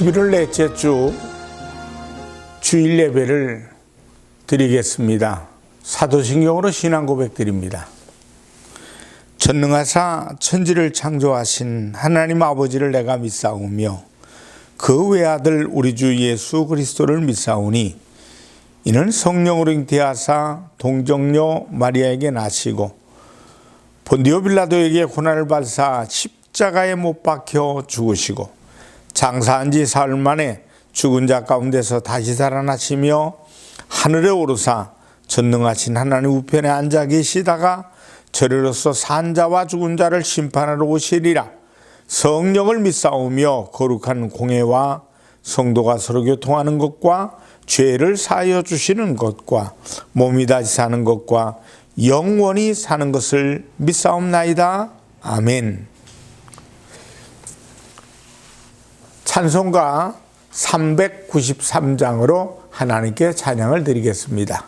11월 넷째 주 주일 예배를 드리겠습니다. 사도신경으로 신앙 고백 드립니다. 전능하사 천지를 창조하신 하나님 아버지를 내가 믿사오며 그 외아들 우리 주 예수 그리스도를 믿사오니 이는 성령으로 잉태하사 동정녀 마리아에게 나시고 본디오 빌라도에게 고난을 받으사 십자가에 못 박혀 죽으시고 장사한 지 사흘 만에 죽은 자 가운데서 다시 살아나시며 하늘에 오르사 전능하신 하나님 우편에 앉아 계시다가 저리로서 산 자와 죽은 자를 심판하러 오시리라. 성령을 믿사오며 거룩한 공회와 성도가 서로 교통하는 것과 죄를 사하여 주시는 것과 몸이 다시 사는 것과 영원히 사는 것을 믿사옵나이다. 아멘. 찬송가 393장으로 하나님께 찬양을 드리겠습니다.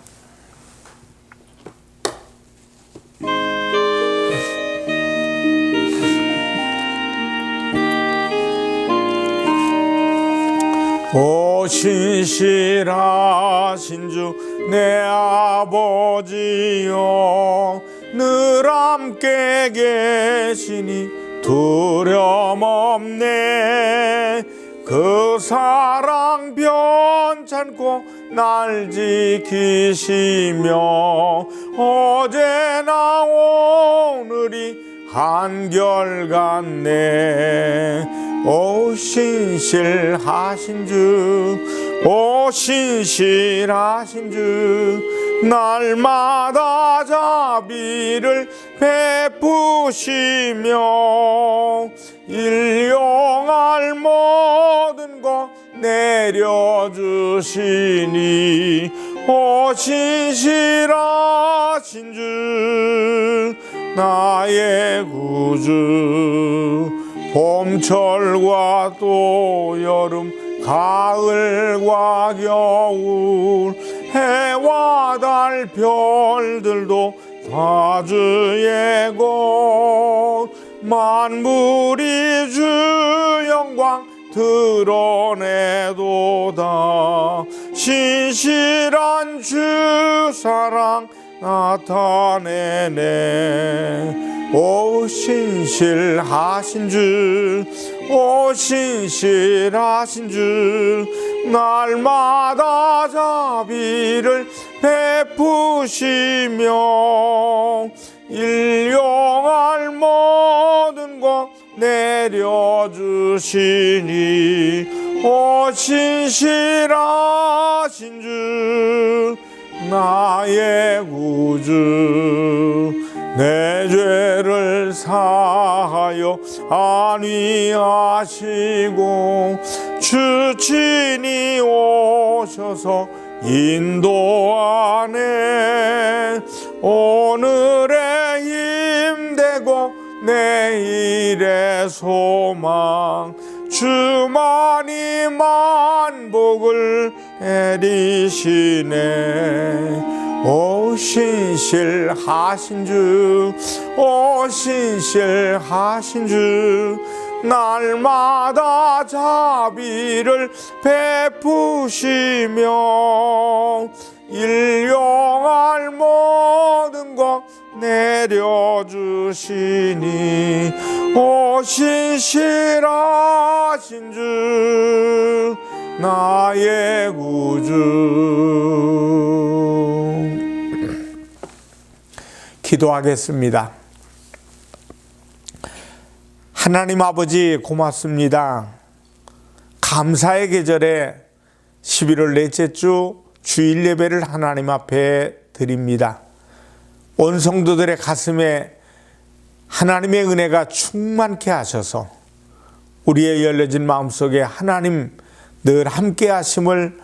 오 신실하신 주 내 아버지여 늘 함께 계시니 두려움 없네. 그 사랑 변찮고 날 지키시며 어제나 오늘이 한결같네. 오 신실하신 주, 오 신실하신 주, 날마다 자비를 베푸시며 일용할 모든 것 내려주시니 오 신실하신 주 나의 구주. 봄철과 또 여름 가을과 겨울 해와 달 별들도 다 주의 것 만물이 주 영광 드러내도다. 신실한 주 사랑 나타내네. 오 신실하신 주, 오 신실하신 주, 날마다 자비를 베푸시며 일용할 모든 것 내려주시니 오 신실하신 주 나의 구주. 내 죄를 사하여 안위하시고 주 친히 오셔서 인도하네. 오늘의 힘되고 내일의 소망 주만이 만복을 내리시네. 오 신실하신 주, 오 신실하신 주, 날마다 자비를 베푸시며 일용할 모든 것 내려주시니 오 신실하신 주 나의 구주. 기도하겠습니다. 하나님 아버지 고맙습니다. 감사의 계절에 11월 넷째 주 주일 예배를 하나님 앞에 드립니다. 온 성도들의 가슴에 하나님의 은혜가 충만케 하셔서 우리의 열려진 마음속에 하나님 늘 함께 하심을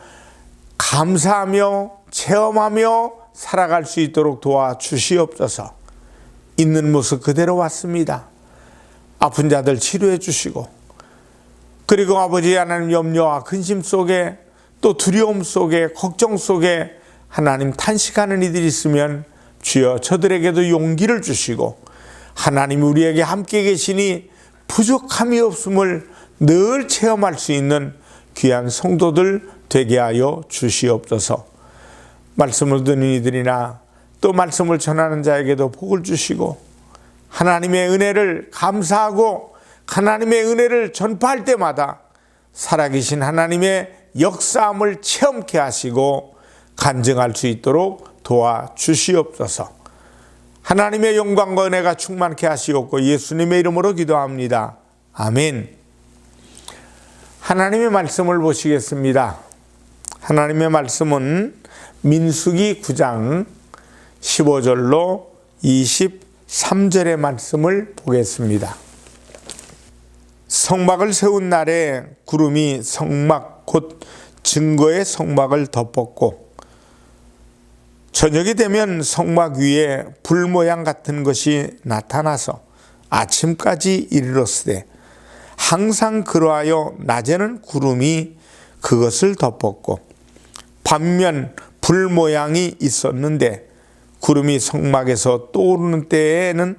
감사하며 체험하며 살아갈 수 있도록 도와주시옵소서. 있는 모습 그대로 왔습니다. 아픈 자들 치료해 주시고, 그리고 아버지 하나님 염려와 근심 속에 또 두려움 속에 걱정 속에 하나님 탄식하는 이들이 있으면 주여 저들에게도 용기를 주시고 하나님 우리에게 함께 계시니 부족함이 없음을 늘 체험할 수 있는 귀한 성도들 되게 하여 주시옵소서. 말씀을 듣는 이들이나 또 말씀을 전하는 자에게도 복을 주시고 하나님의 은혜를 감사하고 하나님의 은혜를 전파할 때마다 살아계신 하나님의 역사함을 체험케 하시고 간증할 수 있도록 도와주시옵소서. 하나님의 영광과 은혜가 충만케 하시옵고 예수님의 이름으로 기도합니다. 아멘. 하나님의 말씀을 보시겠습니다. 하나님의 말씀은 민수기 9장 15절로 23절의 말씀을 보겠습니다. 성막을 세운 날에 구름이 성막 곧 증거의 성막을 덮었고 저녁이 되면 성막 위에 불 모양 같은 것이 나타나서 아침까지 이르렀으되 항상 그러하여 낮에는 구름이 그것을 덮었고 반면 불 모양이 있었는데 구름이 성막에서 떠오르는 때에는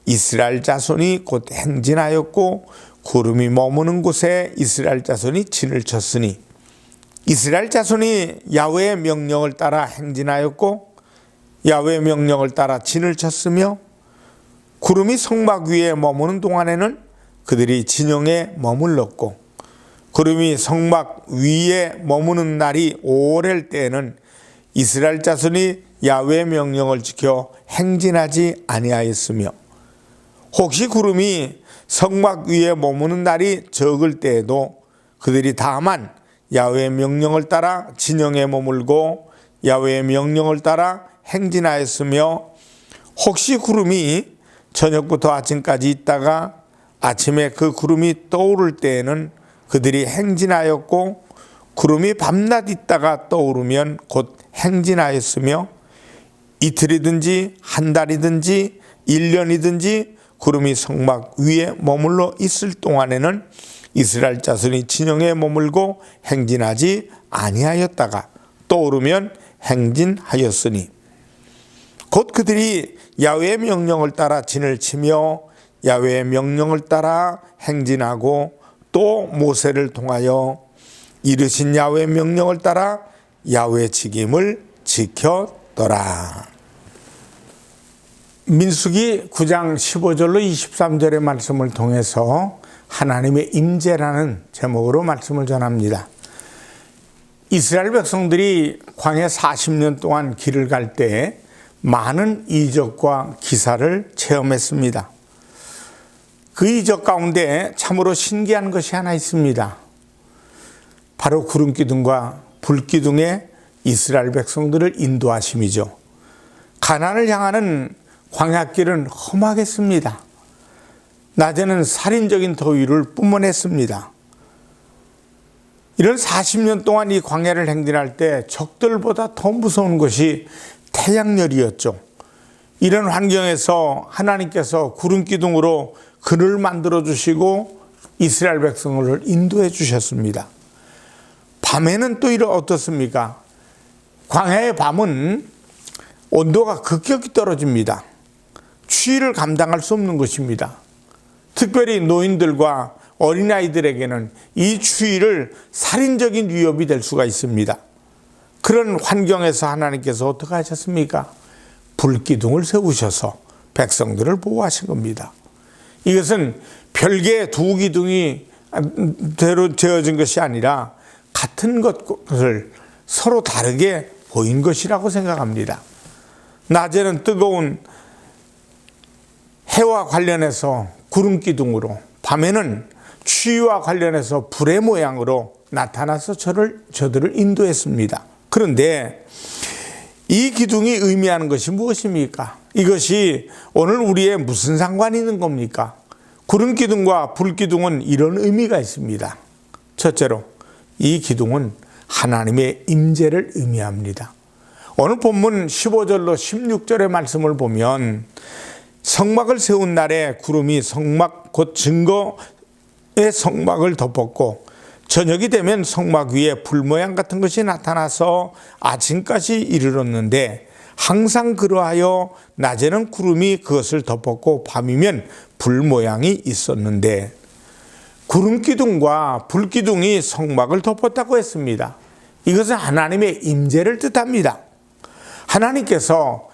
이스라엘 자손이 곧 행진하였고 구름이 머무는 곳에 이스라엘 자손이 진을 쳤으니 이스라엘 자손이 야훼의 명령을 따라 행진하였고 야훼의 명령을 따라 진을 쳤으며 구름이 성막 위에 머무는 동안에는 그들이 진영에 머물렀고 구름이 성막 위에 머무는 날이 오래일 때에는 이스라엘 자손이 야훼의 명령을 지켜 행진하지 아니하였으며 혹시 구름이 성막 위에 머무는 날이 적을 때에도 그들이 다만 야훼의 명령을 따라 진영에 머물고 야훼의 명령을 따라 행진하였으며 혹시 구름이 저녁부터 아침까지 있다가 아침에 그 구름이 떠오를 때에는 그들이 행진하였고 구름이 밤낮 있다가 떠오르면 곧 행진하였으며 이틀이든지 한 달이든지 1년이든지 구름이 성막 위에 머물러 있을 동안에는 이스라엘 자손이 진영에 머물고 행진하지 아니하였다가 떠오르면 행진하였으니 곧 그들이 야훼의 명령을 따라 진을 치며 야훼의 명령을 따라 행진하고 또 모세를 통하여 이르신 야훼의 명령을 따라 야훼의 직임을 지켰더라. 민수기 9장 15절로 23절의 말씀을 통해서 하나님의 임재라는 제목으로 말씀을 전합니다. 이스라엘 백성들이 광야 40년 동안 길을 갈 때 많은 이적과 기사를 체험했습니다. 그 이적 가운데 참으로 신기한 것이 하나 있습니다. 바로 구름기둥과 불기둥에 이스라엘 백성들을 인도하심이죠. 가나안을 향하는 광야길은 험하겠습니다. 낮에는 살인적인 더위를 뿜어냈습니다. 이런 40년 동안 이 광야를 행진할 때 적들보다 더 무서운 것이 태양열이었죠. 이런 환경에서 하나님께서 구름기둥으로 그늘 만들어 주시고 이스라엘 백성을 인도해 주셨습니다. 밤에는 또 어떻습니까? 광야의 밤은 온도가 급격히 떨어집니다. 추위를 감당할 수 없는 것입니다. 특별히 노인들과 어린아이들에게는 이 추위를 살인적인 위협이 될 수가 있습니다. 그런 환경에서 하나님께서 어떻게 하셨습니까? 불기둥을 세우셔서 백성들을 보호하신 겁니다. 이것은 별개의 두 기둥이 대로 되어진 것이 아니라 같은 것을 서로 다르게 보인 것이라고 생각합니다. 낮에는 뜨거운 해와 관련해서 구름기둥으로, 밤에는 추위와 관련해서 불의 모양으로 나타나서 저들을 인도했습니다. 그런데 이 기둥이 의미하는 것이 무엇입니까? 이것이 오늘 우리의 무슨 상관이 있는 겁니까? 구름기둥과 불기둥은 이런 의미가 있습니다. 첫째로 이 기둥은 하나님의 임재를 의미합니다. 오늘 본문 15절로 16절의 말씀을 보면 성막을 세운 날에 구름이 성막 곧 증거의 성막을 덮었고 저녁이 되면 성막 위에 불 모양 같은 것이 나타나서 아침까지 이르렀는데 항상 그러하여 낮에는 구름이 그것을 덮었고 밤이면 불 모양이 있었는데 구름기둥과 불기둥이 성막을 덮었다고 했습니다. 이것은 하나님의 임재를 뜻합니다. 하나님께서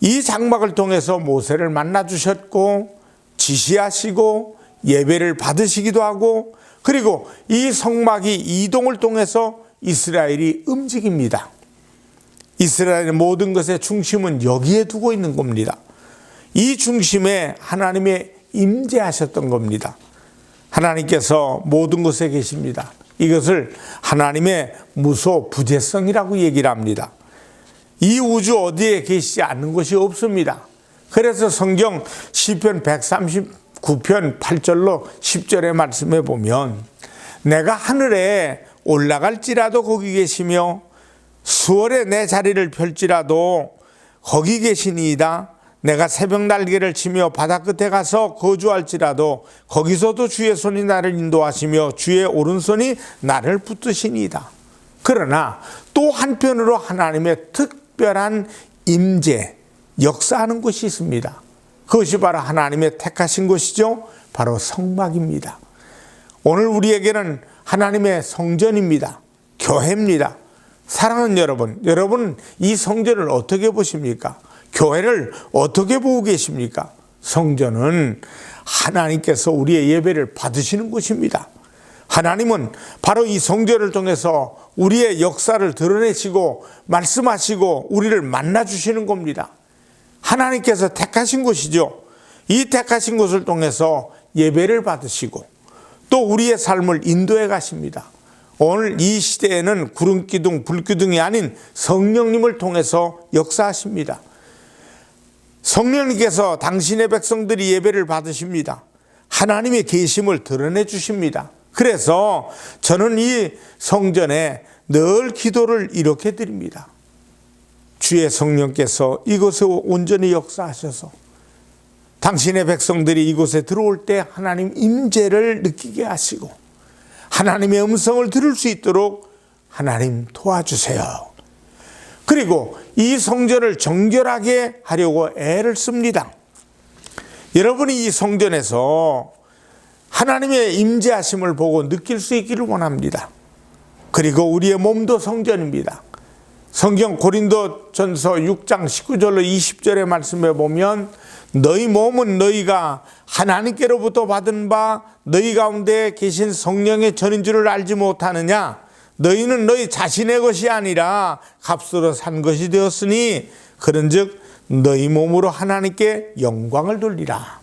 이 장막을 통해서 모세를 만나 주셨고 지시하시고 예배를 받으시기도 하고, 그리고 이 성막이 이동을 통해서 이스라엘이 움직입니다. 이스라엘의 모든 것의 중심은 여기에 두고 있는 겁니다. 이 중심에 하나님의 임재하셨던 겁니다. 하나님께서 모든 곳에 계십니다. 이것을 하나님의 무소부재성이라고 얘기를 합니다. 이 우주 어디에 계시지 않는 곳이 없습니다. 그래서 성경 시편 139편 8절로 10절의 말씀에 보면, 내가 하늘에 올라갈지라도 거기 계시며 수월에 내 자리를 펼지라도 거기 계시니이다. 내가 새벽 날개를 치며 바다 끝에 가서 거주할지라도 거기서도 주의 손이 나를 인도하시며 주의 오른손이 나를 붙드시니이다. 그러나 또 한편으로 하나님의 특별한 임재, 역사하는 곳이 있습니다. 그것이 바로 하나님의 택하신 곳이죠. 바로 성막입니다. 오늘 우리에게는 하나님의 성전입니다. 교회입니다. 사랑하는 여러분 이 성전을 어떻게 보십니까? 교회를 어떻게 보고 계십니까? 성전은 하나님께서 우리의 예배를 받으시는 곳입니다. 하나님은 바로 이 성전을 통해서 우리의 역사를 드러내시고 말씀하시고 우리를 만나주시는 겁니다. 하나님께서 택하신 곳이죠. 이 택하신 곳을 통해서 예배를 받으시고 또 우리의 삶을 인도해 가십니다. 오늘 이 시대에는 구름기둥, 불기둥이 아닌 성령님을 통해서 역사하십니다. 성령님께서 당신의 백성들이 예배를 받으십니다. 하나님의 계심을 드러내 주십니다. 그래서 저는 이 성전에 늘 기도를 이렇게 드립니다. 주의 성령께서 이곳에 온전히 역사하셔서 당신의 백성들이 이곳에 들어올 때 하나님 임재를 느끼게 하시고 하나님의 음성을 들을 수 있도록 하나님 도와주세요. 그리고 이 성전을 정결하게 하려고 애를 씁니다. 여러분이 이 성전에서 하나님의 임재하심을 보고 느낄 수 있기를 원합니다. 그리고 우리의 몸도 성전입니다. 성경 고린도전서 6장 19절로 20절의 말씀에 보면, 너희 몸은 너희가 하나님께로부터 받은 바 너희 가운데 계신 성령의 전인 줄을 알지 못하느냐? 너희는 너희 자신의 것이 아니라 값으로 산 것이 되었으니 그런즉 너희 몸으로 하나님께 영광을 돌리라.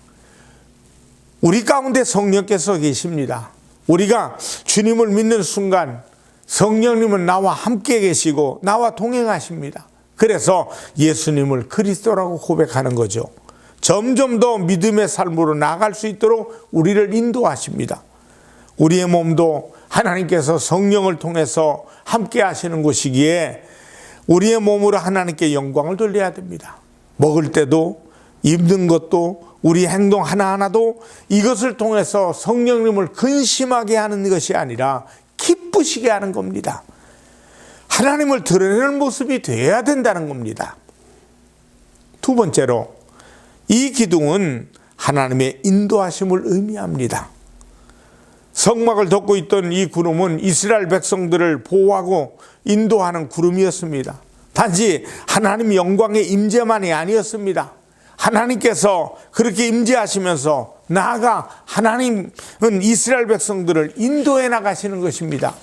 우리 가운데 성령께서 계십니다. 우리가 주님을 믿는 순간 성령님은 나와 함께 계시고 나와 동행하십니다. 그래서 예수님을 그리스도라고 고백하는 거죠. 점점 더 믿음의 삶으로 나아갈 수 있도록 우리를 인도하십니다. 우리의 몸도 하나님께서 성령을 통해서 함께 하시는 곳이기에 우리의 몸으로 하나님께 영광을 돌려야 됩니다. 먹을 때도 입는 것도 우리 행동 하나하나도 이것을 통해서 성령님을 근심하게 하는 것이 아니라 기쁘시게 하는 겁니다. 하나님을 드러내는 모습이 되어야 된다는 겁니다. 두 번째로, 이 기둥은 하나님의 인도하심을 의미합니다. 성막을 덮고 있던 이 구름은 이스라엘 백성들을 보호하고 인도하는 구름이었습니다. 단지 하나님 영광의 임재만이 아니었습니다. 하나님께서 그렇게 임재하시면서 나아가 하나님은 이스라엘 백성들을 인도해 나가시는 것입니다.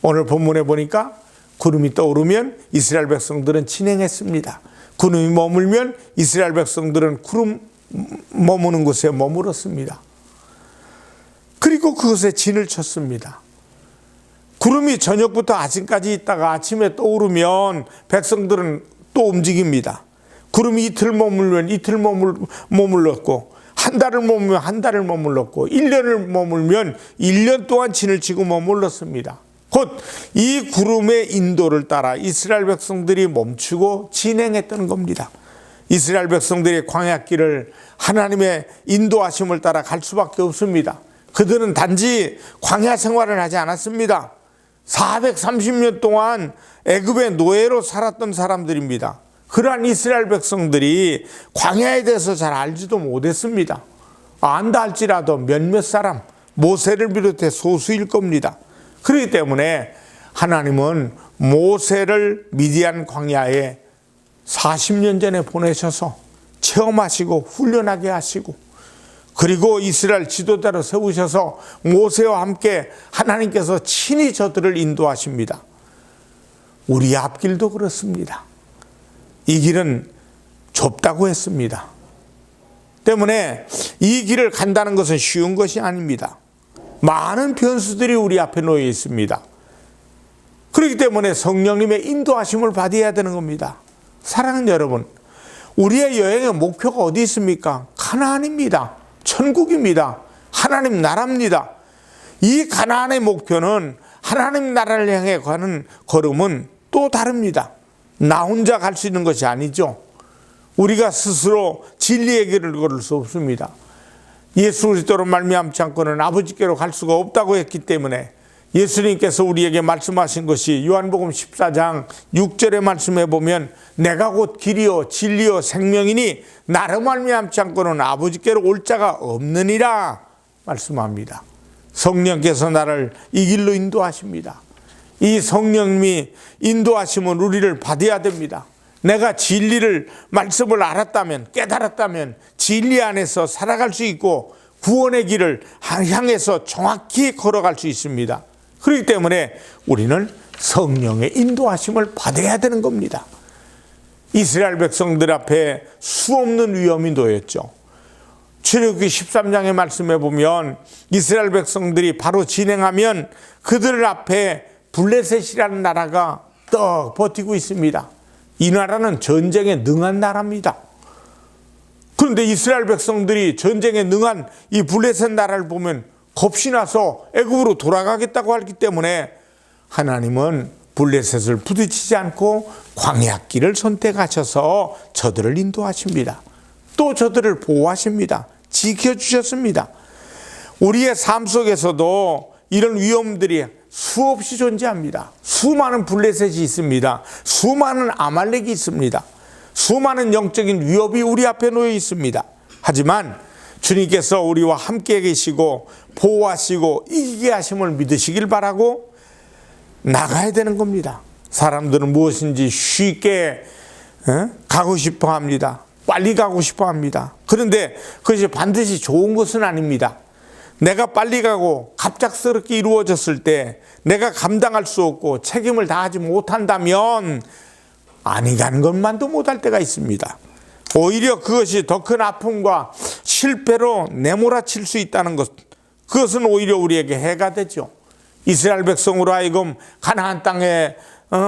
오늘 본문에 보니까 구름이 떠오르면 이스라엘 백성들은 진행했습니다. 구름이 머물면 이스라엘 백성들은 구름 머무는 곳에 머물었습니다. 그리고 그것에 진을 쳤습니다. 구름이 저녁부터 아침까지 있다가 아침에 떠오르면 백성들은 또 움직입니다. 구름이 이틀 머물면 이틀 머물렀고, 한 달을 머물면 한 달을 머물렀고, 1년을 머물면 1년 동안 진을 치고 머물렀습니다. 곧 이 구름의 인도를 따라 이스라엘 백성들이 멈추고 진행했던 겁니다. 이스라엘 백성들의 광야길을 하나님의 인도하심을 따라 갈 수밖에 없습니다. 그들은 단지 광야 생활을 하지 않았습니다. 430년 동안 애굽의 노예로 살았던 사람들입니다. 그러한 이스라엘 백성들이 광야에 대해서 잘 알지도 못했습니다. 안다 할지라도 몇몇 사람, 모세를 비롯해 소수일 겁니다. 그렇기 때문에 하나님은 모세를 미디안 광야에 40년 전에 보내셔서 체험하시고 훈련하게 하시고, 그리고 이스라엘 지도자로 세우셔서 모세와 함께 하나님께서 친히 저들을 인도하십니다. 우리의 앞길도 그렇습니다. 이 길은 좁다고 했습니다. 때문에 이 길을 간다는 것은 쉬운 것이 아닙니다. 많은 변수들이 우리 앞에 놓여 있습니다. 그렇기 때문에 성령님의 인도하심을 받아야 되는 겁니다. 사랑하는 여러분, 우리의 여행의 목표가 어디 있습니까? 가나안입니다. 천국입니다. 하나님 나라입니다. 이 가나안의 목표는, 하나님 나라를 향해 가는 걸음은 또 다릅니다. 나 혼자 갈 수 있는 것이 아니죠. 우리가 스스로 진리의 길을 걸을 수 없습니다. 예수 그리스도로 말미암지 않고는 아버지께로 갈 수가 없다고 했기 때문에 예수님께서 우리에게 말씀하신 것이 요한복음 14장 6절의 말씀에 보면 내가 곧 길이요 진리요 생명이니 나로 말미암지 않고는 아버지께로 올 자가 없느니라 말씀합니다. 성령께서 나를 이 길로 인도하십니다. 이 성령님이 인도하시면 우리를 받아야 됩니다. 내가 진리를, 말씀을 알았다면, 깨달았다면 진리 안에서 살아갈 수 있고 구원의 길을 향해서 정확히 걸어갈 수 있습니다. 그렇기 때문에 우리는 성령의 인도하심을 받아야 되는 겁니다. 이스라엘 백성들 앞에 수없는 위험이 놓였죠. 출애굽기 13장의 말씀에 보면 이스라엘 백성들이 바로 진행하면 그들 앞에 블레셋이라는 나라가 떡 버티고 있습니다. 이 나라는 전쟁에 능한 나라입니다. 그런데 이스라엘 백성들이 전쟁에 능한 이 블레셋 나라를 보면 겁이 나서 애굽으로 돌아가겠다고 하기 때문에 하나님은 블레셋을 부딪히지 않고 광야길을 선택하셔서 저들을 인도하십니다. 또 저들을 보호하십니다. 지켜주셨습니다. 우리의 삶 속에서도 이런 위험들이 수없이 존재합니다. 수많은 블레셋이 있습니다. 수많은 아말렉이 있습니다. 수많은 영적인 위협이 우리 앞에 놓여 있습니다. 하지만 주님께서 우리와 함께 계시고 보호하시고 이기게 하심을 믿으시길 바라고 나가야 되는 겁니다. 사람들은 무엇인지 쉽게 가고 싶어 합니다. 빨리 가고 싶어 합니다. 그런데 그것이 반드시 좋은 것은 아닙니다. 내가 빨리 가고 갑작스럽게 이루어졌을 때 내가 감당할 수 없고 책임을 다하지 못한다면 아니 가는 것만도 못할 때가 있습니다. 오히려 그것이 더 큰 아픔과 실패로 내몰아칠 수 있다는 것, 그것은 오히려 우리에게 해가 되죠. 이스라엘 백성으로 하여금 가나안 땅에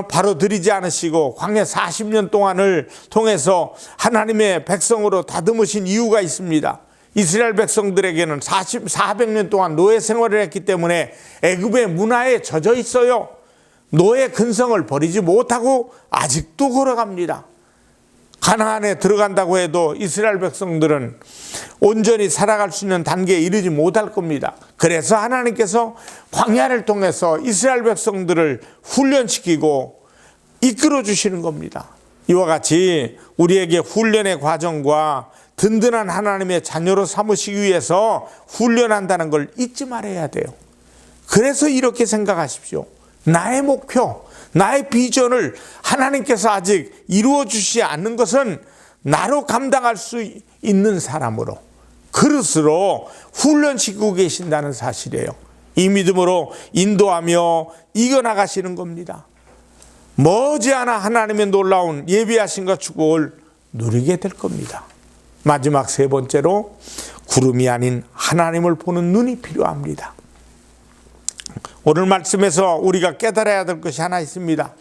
바로 들이지 않으시고 광야 40년 동안을 통해서 하나님의 백성으로 다듬으신 이유가 있습니다. 이스라엘 백성들에게는 400년 동안 노예 생활을 했기 때문에 애굽의 문화에 젖어 있어요. 노예 근성을 버리지 못하고 아직도 걸어갑니다. 가나안에 들어간다고 해도 이스라엘 백성들은 온전히 살아갈 수 있는 단계에 이르지 못할 겁니다. 그래서 하나님께서 광야를 통해서 이스라엘 백성들을 훈련시키고 이끌어 주시는 겁니다. 이와 같이 우리에게 훈련의 과정과 든든한 하나님의 자녀로 삼으시기 위해서 훈련한다는 걸 잊지 말아야 돼요. 그래서 이렇게 생각하십시오. 나의 목표, 나의 비전을 하나님께서 아직 이루어 주시지 않는 것은 나로 감당할 수 있는 사람으로, 그릇으로 훈련시키고 계신다는 사실이에요. 이 믿음으로 인도하며 이겨나가시는 겁니다. 머지않아 하나님의 놀라운 예비하심과 축복을 누리게 될 겁니다. 마지막 세 번째로 구름이 아닌 하나님을 보는 눈이 필요합니다. 오늘 말씀에서 우리가 깨달아야 될 것이 하나 있습니다.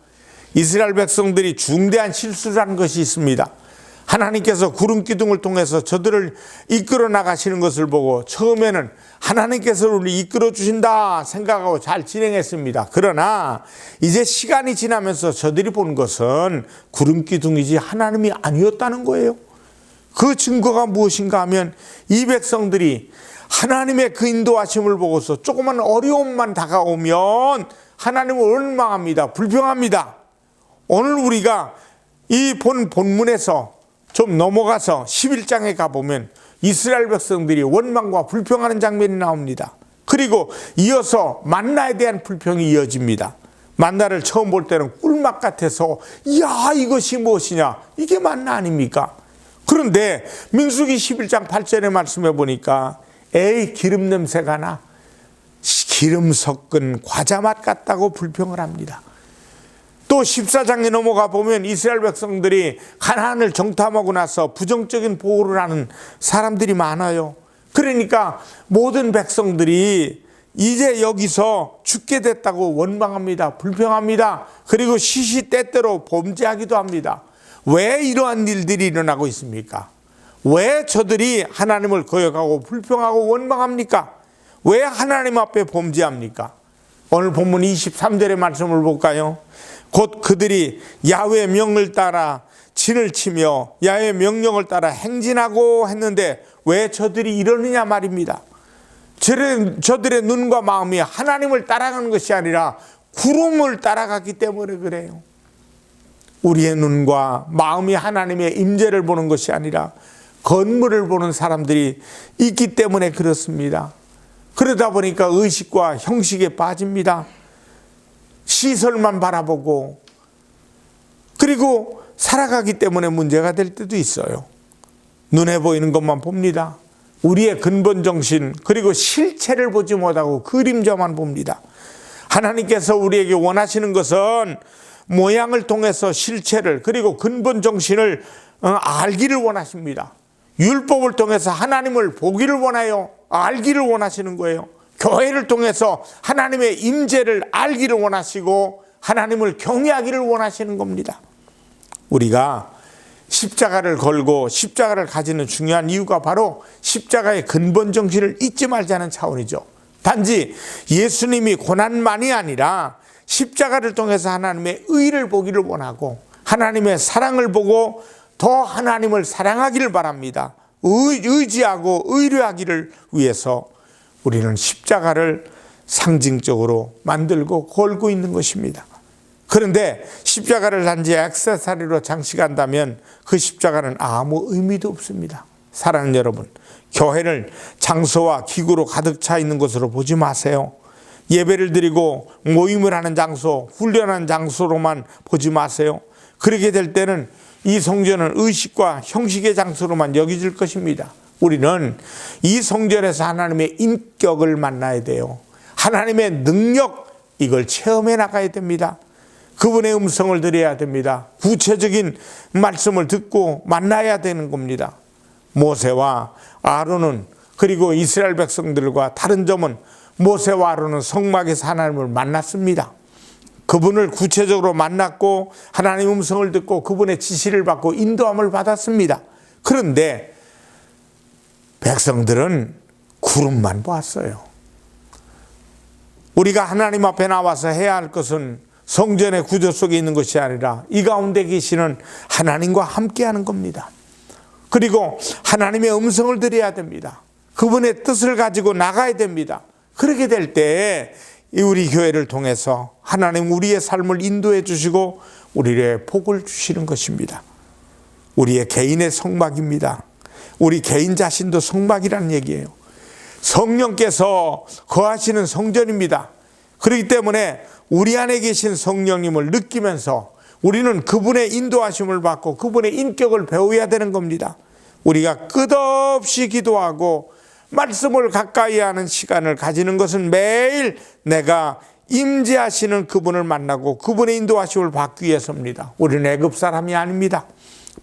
이스라엘 백성들이 중대한 실수를 한 것이 있습니다. 하나님께서 구름 기둥을 통해서 저들을 이끌어 나가시는 것을 보고 처음에는 하나님께서 우리를 이끌어 주신다 생각하고 잘 진행했습니다. 그러나 이제 시간이 지나면서 저들이 본 것은 구름 기둥이지 하나님이 아니었다는 거예요. 그 증거가 무엇인가 하면 이 백성들이 하나님의 그 인도하심을 보고서 조그만 어려움만 다가오면 하나님을 원망합니다. 불평합니다. 오늘 우리가 이 본문에서 좀 넘어가서 11장에 가보면 이스라엘 백성들이 원망과 불평하는 장면이 나옵니다. 그리고 이어서 만나에 대한 불평이 이어집니다. 만나를 처음 볼 때는 꿀맛 같아서 야, 이것이 무엇이냐, 이게 만나 아닙니까? 그런데 민수기 11장 8절의 말씀해 보니까 에이, 기름 냄새가 나, 기름 섞은 과자 맛 같다고 불평을 합니다. 또 14장에 넘어가 보면 이스라엘 백성들이 가나안을 정탐하고 나서 부정적인 보호를 하는 사람들이 많아요. 그러니까 모든 백성들이 이제 여기서 죽게 됐다고 원망합니다. 불평합니다. 그리고 시시때때로 범죄하기도 합니다. 왜 이러한 일들이 일어나고 있습니까? 왜 저들이 하나님을 거역하고 불평하고 원망합니까? 왜 하나님 앞에 범죄합니까? 오늘 본문 23절의 말씀을 볼까요? 곧 그들이 야훼의 명을 따라 진을 치며 야훼의 명령을 따라 행진하고 했는데 왜 저들이 이러느냐 말입니다. 저들의 눈과 마음이 하나님을 따라가는 것이 아니라 구름을 따라가기 때문에 그래요. 우리의 눈과 마음이 하나님의 임재를 보는 것이 아니라 건물을 보는 사람들이 있기 때문에 그렇습니다. 그러다 보니까 의식과 형식에 빠집니다. 시설만 바라보고, 그리고 살아가기 때문에 문제가 될 때도 있어요. 눈에 보이는 것만 봅니다. 우리의 근본 정신, 그리고 실체를 보지 못하고 그림자만 봅니다. 하나님께서 우리에게 원하시는 것은 모양을 통해서 실체를, 그리고 근본 정신을 알기를 원하십니다. 율법을 통해서 하나님을 보기를 원하여 알기를 원하시는 거예요. 교회를 통해서 하나님의 임재를 알기를 원하시고 하나님을 경외하기를 원하시는 겁니다. 우리가 십자가를 걸고 십자가를 가지는 중요한 이유가 바로 십자가의 근본 정신을 잊지 말자는 차원이죠. 단지 예수님이 고난만이 아니라 십자가를 통해서 하나님의 의를 보기를 원하고 하나님의 사랑을 보고 더 하나님을 사랑하기를 바랍니다. 의지하고 의뢰하기를 위해서 우리는 십자가를 상징적으로 만들고 걸고 있는 것입니다. 그런데 십자가를 단지 액세서리로 장식한다면 그 십자가는 아무 의미도 없습니다. 사랑하는 여러분, 교회를 장소와 기구로 가득 차 있는 것으로 보지 마세요. 예배를 드리고 모임을 하는 장소, 훈련하는 장소로만 보지 마세요. 그렇게 될 때는 이 성전은 의식과 형식의 장소로만 여겨질 것입니다. 우리는 이 성전에서 하나님의 인격을 만나야 돼요. 하나님의 능력, 이걸 체험해 나가야 됩니다. 그분의 음성을 들어야 됩니다. 구체적인 말씀을 듣고 만나야 되는 겁니다. 모세와 아론은, 그리고 이스라엘 백성들과 다른 점은 모세와 아론은 성막에서 하나님을 만났습니다. 그분을 구체적으로 만났고 하나님의 음성을 듣고 그분의 지시를 받고 인도함을 받았습니다. 그런데 백성들은 구름만 보았어요. 우리가 하나님 앞에 나와서 해야 할 것은 성전의 구조 속에 있는 것이 아니라 이 가운데 계시는 하나님과 함께하는 겁니다. 그리고 하나님의 음성을 들어야 됩니다. 그분의 뜻을 가지고 나가야 됩니다. 그렇게 될 때 우리 교회를 통해서 하나님 우리의 삶을 인도해 주시고 우리의 복을 주시는 것입니다. 우리의 개인의 성막입니다. 우리 개인 자신도 성막이라는 얘기예요. 성령께서 거하시는 성전입니다. 그렇기 때문에 우리 안에 계신 성령님을 느끼면서 우리는 그분의 인도하심을 받고 그분의 인격을 배워야 되는 겁니다. 우리가 끝없이 기도하고 말씀을 가까이 하는 시간을 가지는 것은 매일 내가 임재하시는 그분을 만나고 그분의 인도하심을 받기 위해서입니다. 우리는 애굽 사람이 아닙니다.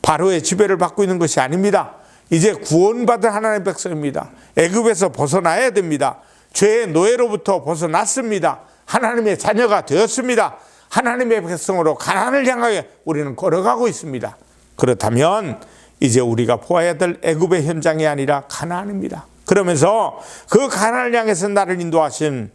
바로의 지배를 받고 있는 것이 아닙니다. 이제 구원받은 하나님의 백성입니다. 애굽에서 벗어나야 됩니다. 죄의 노예로부터 벗어났습니다. 하나님의 자녀가 되었습니다. 하나님의 백성으로 가나안을 향하여 우리는 걸어가고 있습니다. 그렇다면 이제 우리가 보아야 될 애굽의 현장이 아니라 가나안입니다. 그러면서 그 가나안을 향해서 나를 인도하신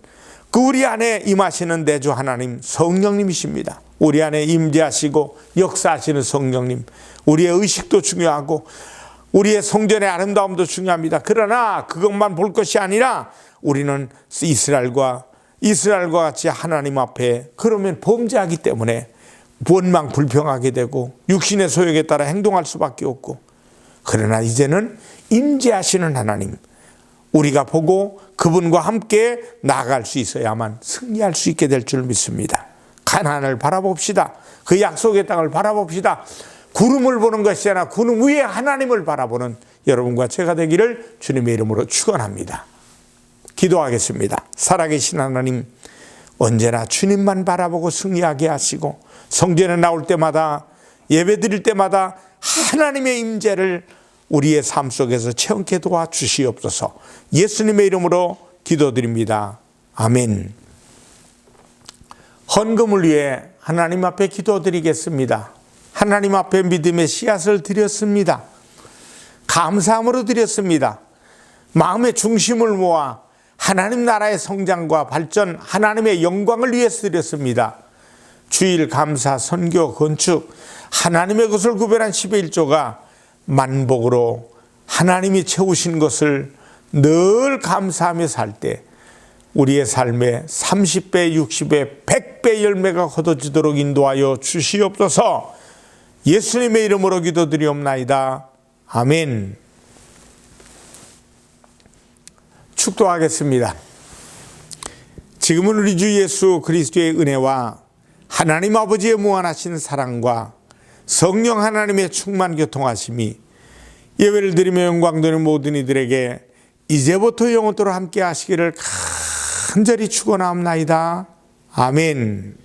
그 우리 안에 임하시는 내주 하나님 성령님이십니다. 우리 안에 임재하시고 역사하시는 성령님, 우리의 의식도 중요하고 우리의 성전의 아름다움도 중요합니다. 그러나 그것만 볼 것이 아니라 우리는 이스라엘과 같이 하나님 앞에 그러면 범죄하기 때문에 원망 불평하게 되고 육신의 소욕에 따라 행동할 수밖에 없고, 그러나 이제는 임재하시는 하나님, 우리가 보고 그분과 함께 나아갈 수 있어야만 승리할 수 있게 될 줄 믿습니다. 가나안을 바라봅시다. 그 약속의 땅을 바라봅시다. 구름을 보는 것이 아니라 구름 위에 하나님을 바라보는 여러분과 제가 되기를 주님의 이름으로 축원합니다. 기도하겠습니다. 살아계신 하나님, 언제나 주님만 바라보고 승리하게 하시고 성전에 나올 때마다 예배 드릴 때마다 하나님의 임재를 우리의 삶 속에서 체험케 도와주시옵소서. 예수님의 이름으로 기도드립니다. 아멘. 헌금을 위해 하나님 앞에 기도드리겠습니다. 하나님 앞에 믿음의 씨앗을 드렸습니다. 감사함으로 드렸습니다. 마음의 중심을 모아 하나님 나라의 성장과 발전, 하나님의 영광을 위해서 드렸습니다. 주일, 감사, 선교, 건축, 하나님의 것을 구별한 10의 1조가 만복으로 하나님이 채우신 것을 늘 감사하며 살 때 우리의 삶에 30배, 60배, 100배 열매가 거둬지도록 인도하여 주시옵소서. 예수님의 이름으로 기도드리옵나이다. 아멘. 축도하겠습니다. 지금은 우리 주 예수 그리스도의 은혜와 하나님 아버지의 무한하신 사랑과 성령 하나님의 충만 교통하심이 예배를 드리며 영광 드리는 모든 이들에게 이제부터 영원토록 함께 하시기를 간절히 축원하옵나이다. 아멘.